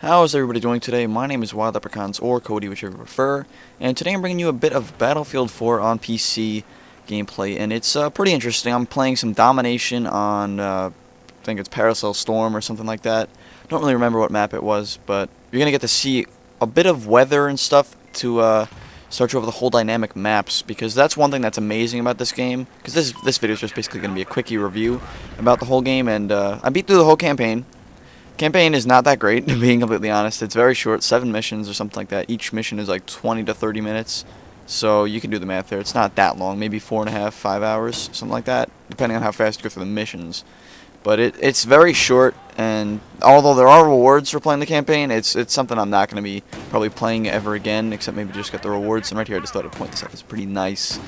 How is everybody doing today? My name is Wild Leprechauns, or Cody, whichever you prefer, and today I'm bringing you a bit of Battlefield 4 on PC gameplay, and it's pretty interesting. I'm playing some domination on, I think it's Paracel Storm or something like that. Don't really remember what map it was, but you're going to get to see a bit of weather and stuff to start you over the whole dynamic maps, because that's one thing that's amazing about this game, because this video is just basically going to be a quickie review about the whole game, and I beat through the whole campaign. Campaign is not that great, being completely honest. It's very short, 7 missions or something like that. Each mission is like 20 to 30 minutes, so you can do the math there. It's not that long, maybe 4.5, 5 hours, something like that, depending on how fast you go through the missions. But it's very short, and although there are rewards for playing the campaign, it's something I'm not going to be probably playing ever again, except maybe just get the rewards. And right here, I just thought I'd point this out. It's pretty nice.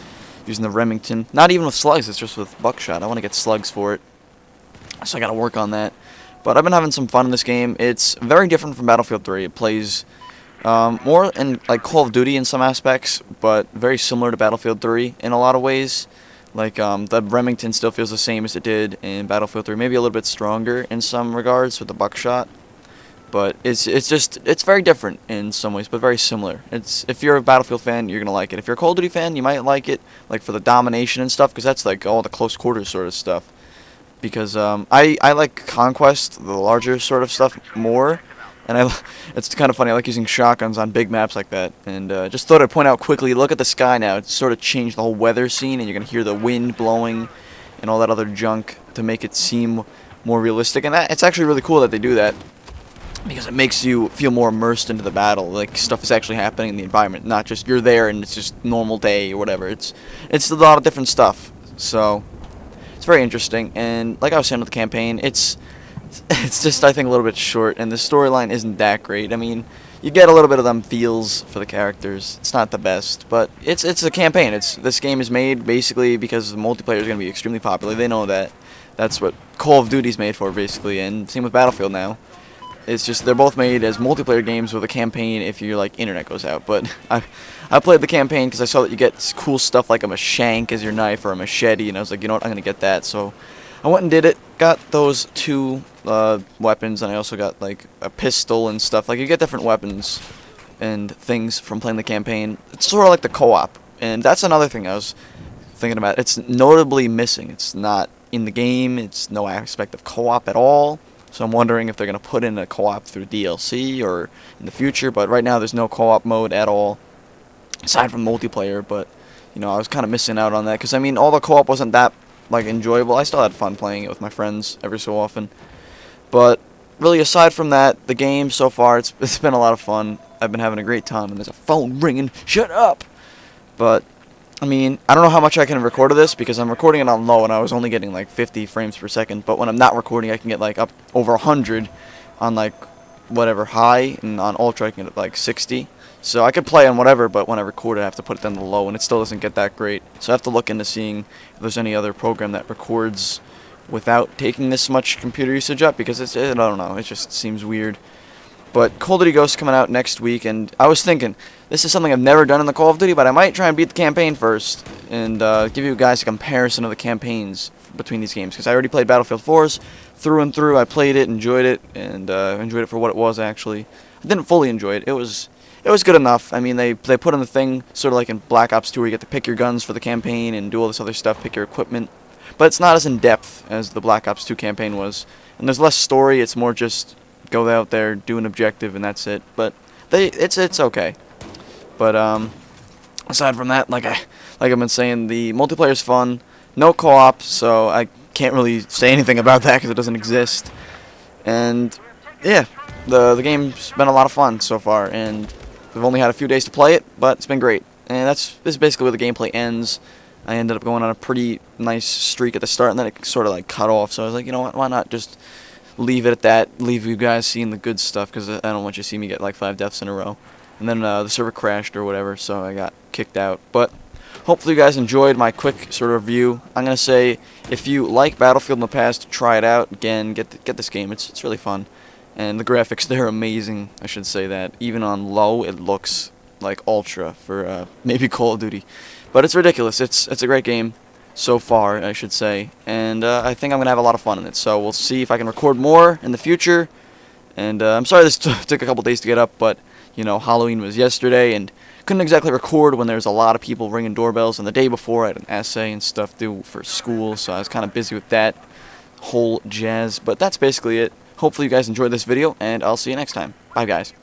Using the Remington. Not even with slugs, it's just with buckshot. I want to get slugs for it, so I got to work on that. But I've been having some fun in this game. It's very different from Battlefield 3. It plays more in like Call of Duty in some aspects, but very similar to Battlefield 3 in a lot of ways. Like the Remington still feels the same as it did in Battlefield 3, maybe a little bit stronger in some regards with the buckshot. But it's very different in some ways, but very similar. If you're a Battlefield fan, you're gonna like it. If you're a Call of Duty fan, you might like it, like for the domination and stuff, because that's like all the close quarters sort of stuff. Because I like Conquest, the larger sort of stuff, more, and it's kind of funny. I like using shotguns on big maps like that. And just thought I'd point out quickly. Look at the sky now. It's sort of changed the whole weather scene, and you're gonna hear the wind blowing and all that other junk to make it seem more realistic. And it's actually really cool that they do that, because it makes you feel more immersed into the battle. Like stuff is actually happening in the environment, not just you're there and it's just normal day or whatever. It's a lot of different stuff. So it's very interesting, and like I was saying with the campaign, it's just, I think, a little bit short, and the storyline isn't that great. I mean, you get a little bit of them feels for the characters. It's not the best, but it's a campaign. This game is made basically because the multiplayer is going to be extremely popular. They know that. That's what Call of Duty's made for, basically, and same with Battlefield now. It's just they're both made as multiplayer games with a campaign if your like internet goes out. But I played the campaign because I saw that you get cool stuff like a shank as your knife or a machete, and I was like, you know what, I'm gonna get that. So I went and did it. Got those 2 weapons, and I also got like a pistol and stuff. Like you get different weapons and things from playing the campaign. It's sort of like the co-op, and that's another thing I was thinking about. It's notably missing. It's not in the game. It's no aspect of co-op at all. So I'm wondering if they're going to put in a co-op through DLC or in the future, but right now there's no co-op mode at all, aside from multiplayer. But, you know, I was kind of missing out on that, because, I mean, all the co-op wasn't that, like, enjoyable. I still had fun playing it with my friends every so often. But, really, aside from that, the game so far, it's been a lot of fun. I've been having a great time, and there's a phone ringing. Shut up! But I mean, I don't know how much I can record of this, because I'm recording it on low, and I was only getting like 50 frames per second. But when I'm not recording, I can get like up over 100 on like whatever high, and on ultra I can get like 60. So I could play on whatever, but when I record it, I have to put it down to low, and it still doesn't get that great. So I have to look into seeing if there's any other program that records without taking this much computer usage up, because I don't know, it just seems weird. But Call of Duty Ghosts coming out next week, and I was thinking, this is something I've never done in the Call of Duty, but I might try and beat the campaign first, and give you guys a comparison of the campaigns between these games, because I already played Battlefield 4's through and through. I played it, enjoyed it, and enjoyed it for what it was, actually. I didn't fully enjoy it. It was good enough. I mean, they put in the thing, sort of like in Black Ops 2, where you get to pick your guns for the campaign and do all this other stuff, pick your equipment. But it's not as in-depth as the Black Ops 2 campaign was, and there's less story. It's more just go out there, do an objective, and that's it. But it's okay. But aside from that, like I've been saying, the multiplayer's fun. No co-op, so I can't really say anything about that because it doesn't exist. And yeah, the game's been a lot of fun so far, and we've only had a few days to play it, but it's been great. And this is basically where the gameplay ends. I ended up going on a pretty nice streak at the start, and then it sort of like cut off. So I was like, you know what, why not just leave it at that, leave you guys seeing the good stuff, because I don't want you to see me get like 5 deaths in a row. And then the server crashed or whatever, so I got kicked out. But hopefully you guys enjoyed my quick sort of review. I'm going to say, if you like Battlefield in the past, try it out. Again, get this game. It's really fun. And the graphics, they're amazing, I should say that. Even on low, it looks like ultra for maybe Call of Duty. But it's ridiculous. It's a great game so far, I should say. And I think I'm going to have a lot of fun in it. So we'll see if I can record more in the future. And I'm sorry this took a couple days to get up, but you know, Halloween was yesterday, and couldn't exactly record when there's a lot of people ringing doorbells. And the day before, I had an essay and stuff due for school, so I was kind of busy with that whole jazz. But that's basically it. Hopefully you guys enjoyed this video, and I'll see you next time. Bye, guys.